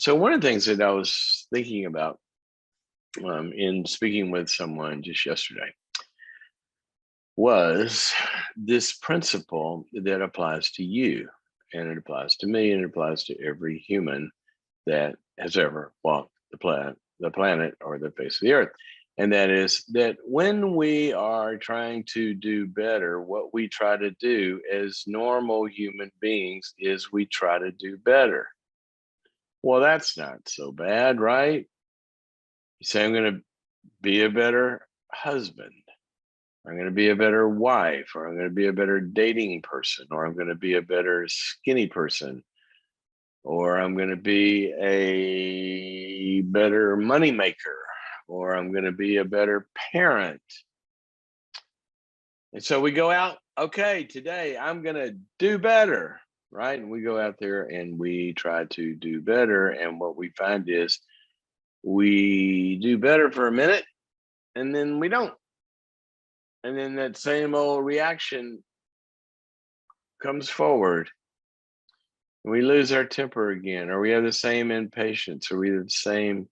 So one of the things that I was thinking about in speaking with someone just yesterday was this principle that applies to you, and it applies to me, and it applies to every human that has ever walked the planet or the face of the earth. And that is that when we are trying to do better, what we try to do as normal human beings is we try to do better. Well, that's not so bad, right? You say, I'm going to be a better husband. I'm going to be a better wife, or I'm going to be a better dating person, or I'm going to be a better skinny person, or I'm going to be a better moneymaker, or I'm going to be a better parent. And so we go out, okay, today I'm going to do better, right? And we go out there and we try to do better. And what we find is we do better for a minute and then we don't. And then that same old reaction comes forward. We lose our temper again, or we have the same impatience, or we have the same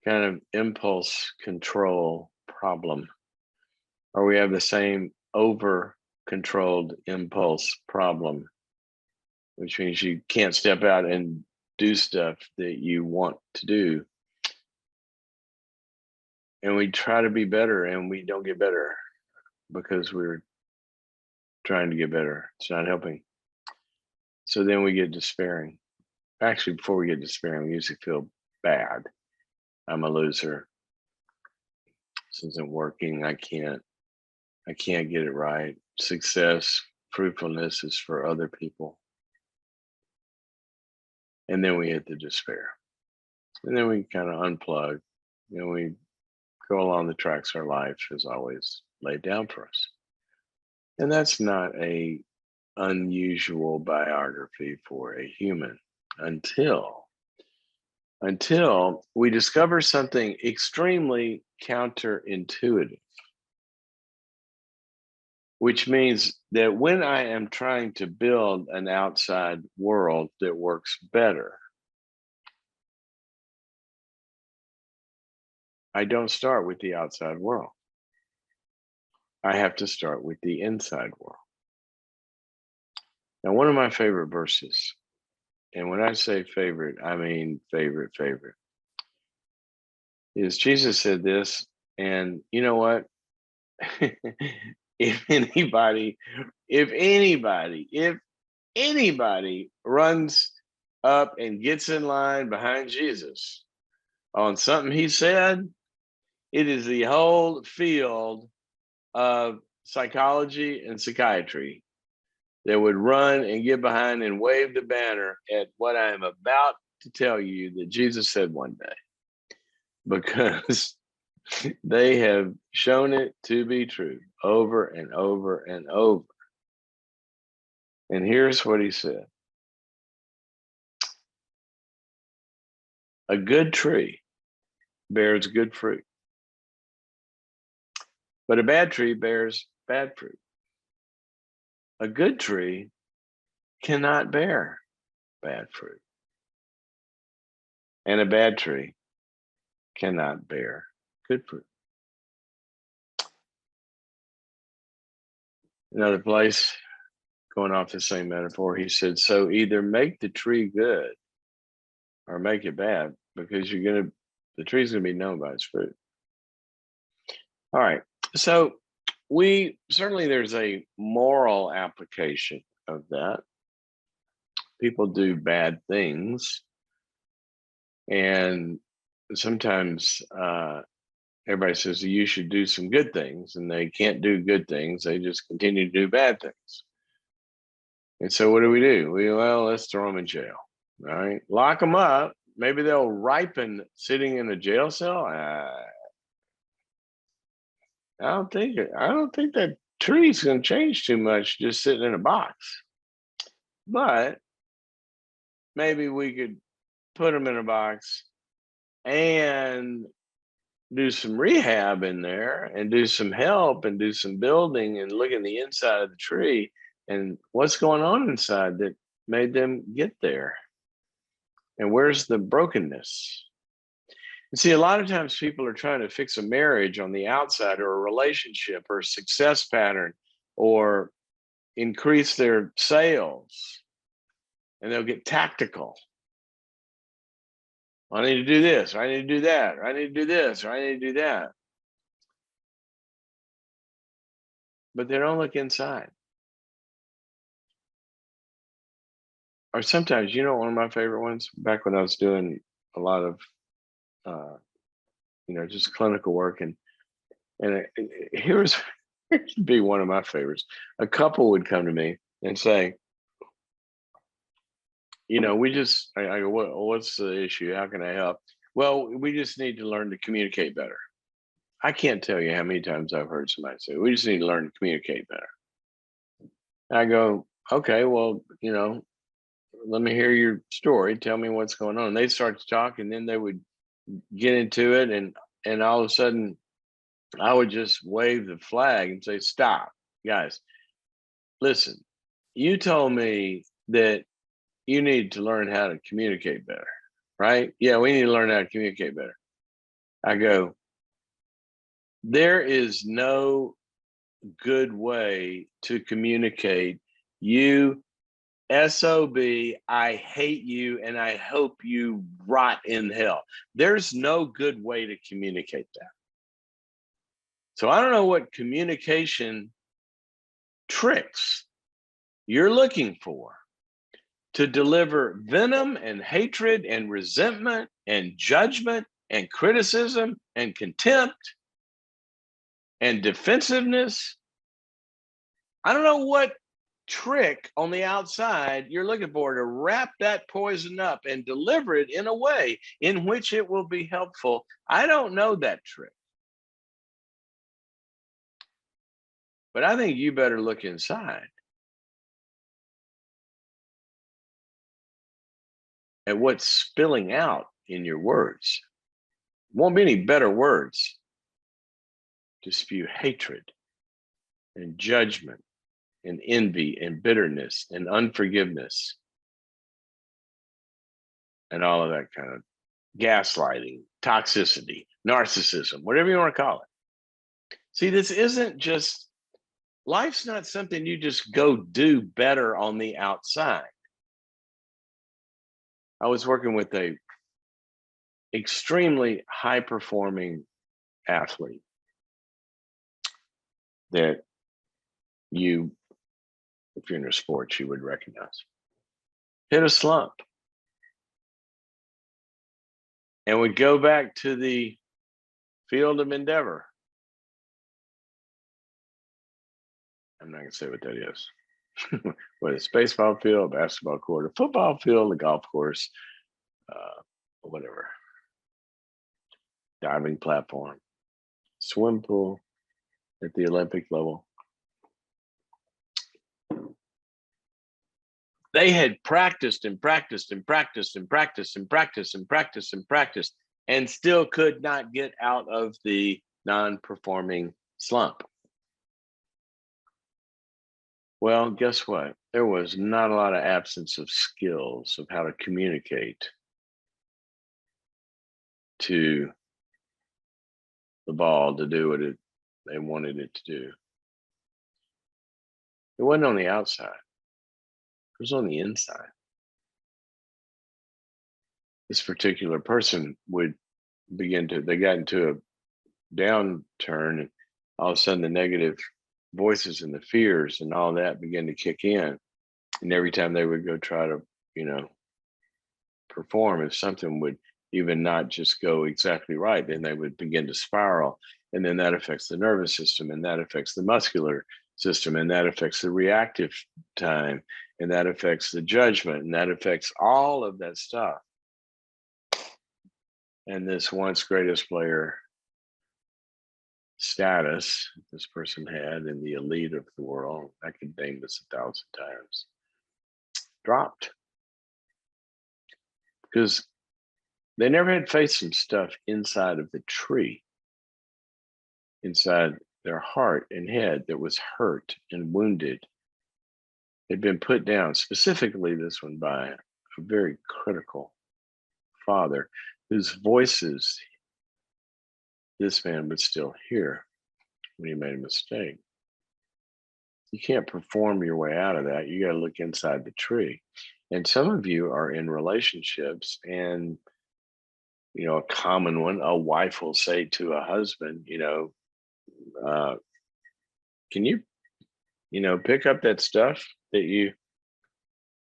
kind of impulse control problem, or we have the same over controlled impulse problem, which means you can't step out and do stuff that you want to do. And we try to be better and we don't get better because we're trying to get better. It's not helping. So then we get despairing. Actually, before we get despairing, we usually feel bad. I'm a loser. This isn't working. I can't get it right. Success, fruitfulness is for other people. And then we hit the despair. And then we kind of unplug and we go along the tracks our life has always laid down for us. And that's not a unusual biography for a human until we discover something extremely counterintuitive, which means that when I am trying to build an outside world that works better, I don't start with the outside world. I have to start with the inside world. Now, one of my favorite verses, and when I say favorite, I mean favorite, is Jesus said this, and you know what? if anybody, if anybody runs up and gets in line behind Jesus on something he said, it is the whole field of psychology and psychiatry that would run and get behind and wave the banner at what I am about to tell you that Jesus said one day, because they have shown it to be true over and over and over. And here's what he said: a good tree bears good fruit, but a bad tree bears bad fruit. A good tree cannot bear bad fruit, and a bad tree cannot bear good fruit. Another place, going off the same metaphor, he said, so either make the tree good or make it bad, because the tree's gonna be known by its fruit. All right, so there's a moral application of that. People do bad things, and sometimes everybody says you should do some good things, and they can't do good things. They just continue to do bad things. And so what do? Let's throw them in jail. All right, lock them up. Maybe they'll ripen sitting in a jail cell. I don't think that tree's going to change too much just sitting in a box. But maybe we could put them in a box and do some rehab in there and do some help and do some building and look in the inside of the tree and what's going on inside that made them get there. And where's the brokenness? And see, a lot of times people are trying to fix a marriage on the outside, or a relationship, or a success pattern, or increase their sales, and they'll get tactical. I need to do this, or I need to do that, or I need to do this, or I need to do that. But they don't look inside. Or sometimes, one of my favorite ones, back when I was doing a lot of, just clinical work, and here's be one of my favorites. A couple would come to me and say, I go, what's the issue? How can I help? Well, we just need to learn to communicate better. I can't tell you how many times I've heard somebody say, we just need to learn to communicate better. I go, okay, well, let me hear your story. Tell me what's going on. And they start to talk, and then they would get into it. And all of a sudden I would just wave the flag and say, stop, guys, listen, you told me that you need to learn how to communicate better, right? Yeah, we need to learn how to communicate better. I go, there is no good way to communicate. You SOB, I hate you, and I hope you rot in hell. There's no good way to communicate that. So I don't know what communication tricks you're looking for to deliver venom and hatred and resentment and judgment and criticism and contempt and defensiveness. I don't know what trick on the outside you're looking for to wrap that poison up and deliver it in a way in which it will be helpful. I don't know that trick. But I think you better look inside at what's spilling out in your words. Won't be any better words to spew hatred and judgment and envy and bitterness and unforgiveness and all of that kind of gaslighting, toxicity, narcissism, whatever you want to call it. See, this isn't just, life's not something you just go do better on the outside. I was working with a extremely high performing athlete that you, if you're in a sport, you would recognize. Hit a slump and would go back to the field of endeavor. I'm not going to say what that is. Whether it's baseball field, basketball court, a football field, a golf course, whatever. Diving platform, swim pool at the Olympic level. They had practiced and practiced and practiced and practiced and practiced and practiced and practiced and still could not get out of the non-performing slump. Well, guess what? There was not a lot of absence of skills of how to communicate to the ball to do what they wanted it to do. It wasn't on the outside. It was on the inside. This particular person would they got into a downturn, and all of a sudden the negative voices and the fears and all that began to kick in. And every time they would go try to, perform, if something would even not just go exactly right, then they would begin to spiral. And then that affects the nervous system, and that affects the muscular system, and that affects the reactive time, and that affects the judgment, and that affects all of that stuff. And this once greatest player status this person had in the elite of the world, I could name this 1,000 times, dropped. Because they never had faced some stuff inside of the tree, inside their heart and head, that was hurt and wounded. Had been put down, specifically this one, by a very critical Father, whose voices this man would still hear when he made a mistake. You can't perform your way out of that. You got to look inside the tree. And some of you are in relationships, and a common one, a wife will say to a husband, can you, pick up that stuff that you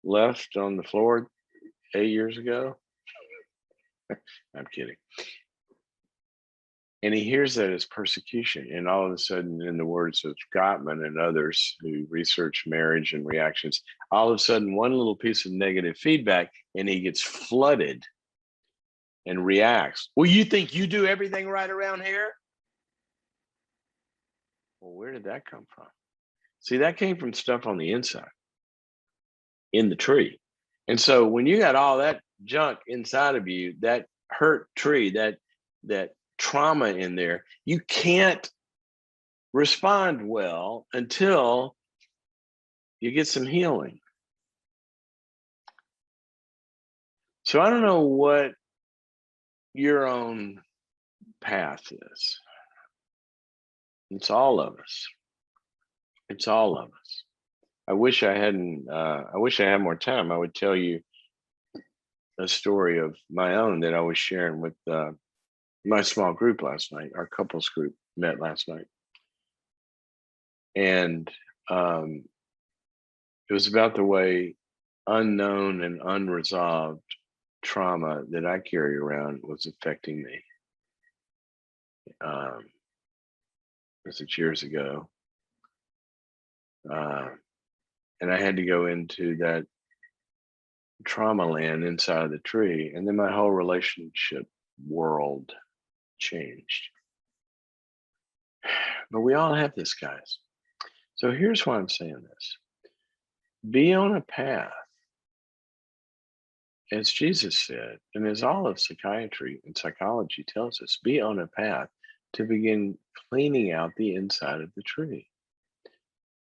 left on the floor 8 years ago? I'm kidding. And he hears that as persecution. And all of a sudden, in the words of Gottman and others who research marriage and reactions, all of a sudden, one little piece of negative feedback, and he gets flooded and reacts. Well, you think you do everything right around here? Well, where did that come from? See, that came from stuff on the inside, in the tree. And so when you got all that junk inside of you, that hurt tree, that trauma in there, you can't respond well until you get some healing. So I don't know what your own path is. It's all of us. It's all of us. I wish I had more time. I would tell you a story of my own that I was sharing with my small group last night. Our couples group met last night. And it was about the way unknown and unresolved trauma that I carry around was affecting me. This was years ago. And I had to go into that trauma land inside of the tree. And then my whole relationship world changed. But we all have this, guys. So here's why I'm saying this. Be on a path, as Jesus said, and as all of psychiatry and psychology tells us, be on a path to begin cleaning out the inside of the tree.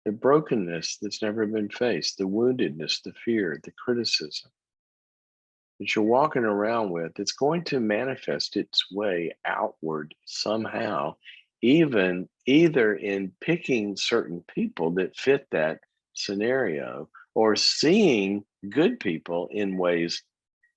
The brokenness that's never been faced, the woundedness, the fear, the criticism that you're walking around with, it's going to manifest its way outward somehow, even either in picking certain people that fit that scenario, or seeing good people in ways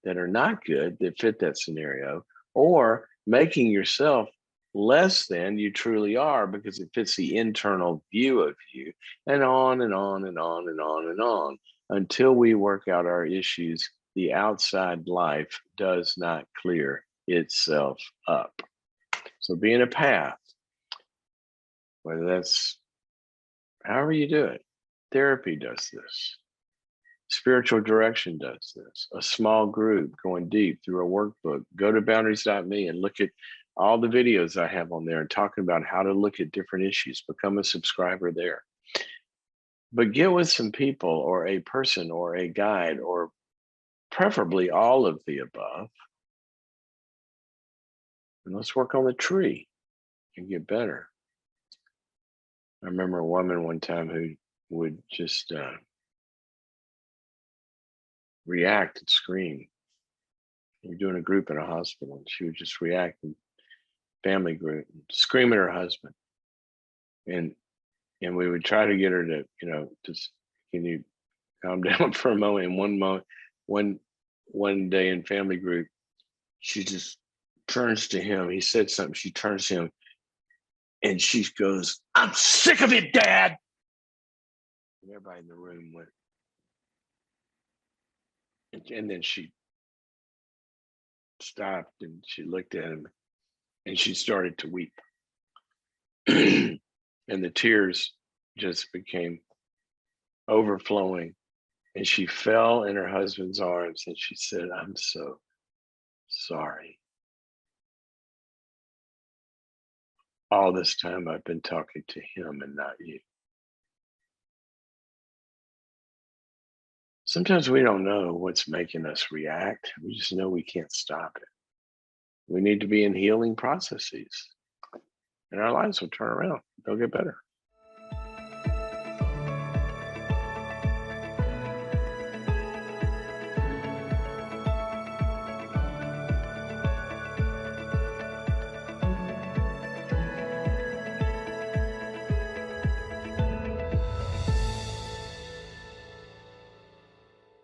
that are not good that fit that scenario, or making yourself less than you truly are because it fits the internal view of you, and on and on and on and on and on until we work out our issues. The outside life does not clear itself up. So be in a path, whether that's however you do it. Therapy does this. Spiritual direction does this. A small group going deep through a workbook. Go to boundaries.me and look at all the videos I have on there and talking about how to look at different issues. Become a subscriber there. But get with some people or a person or a guide, or preferably all of the above. And let's work on the tree and get better. I remember a woman one time who would just react and scream. We were doing a group in a hospital, and she would just react in family group, and scream at her husband. And we would try to get her to, just, can you calm down for a moment? And one day in family group, she just turns to him. He said something. She turns to him and she goes, "I'm sick of it, Dad." And everybody in the room went. And then she stopped and she looked at him and she started to weep. And the tears just became overflowing. And she fell in her husband's arms and she said, "I'm so sorry. All this time I've been talking to him and not you." Sometimes we don't know what's making us react. We just know we can't stop it. We need to be in healing processes, and our lives will turn around. They'll get better.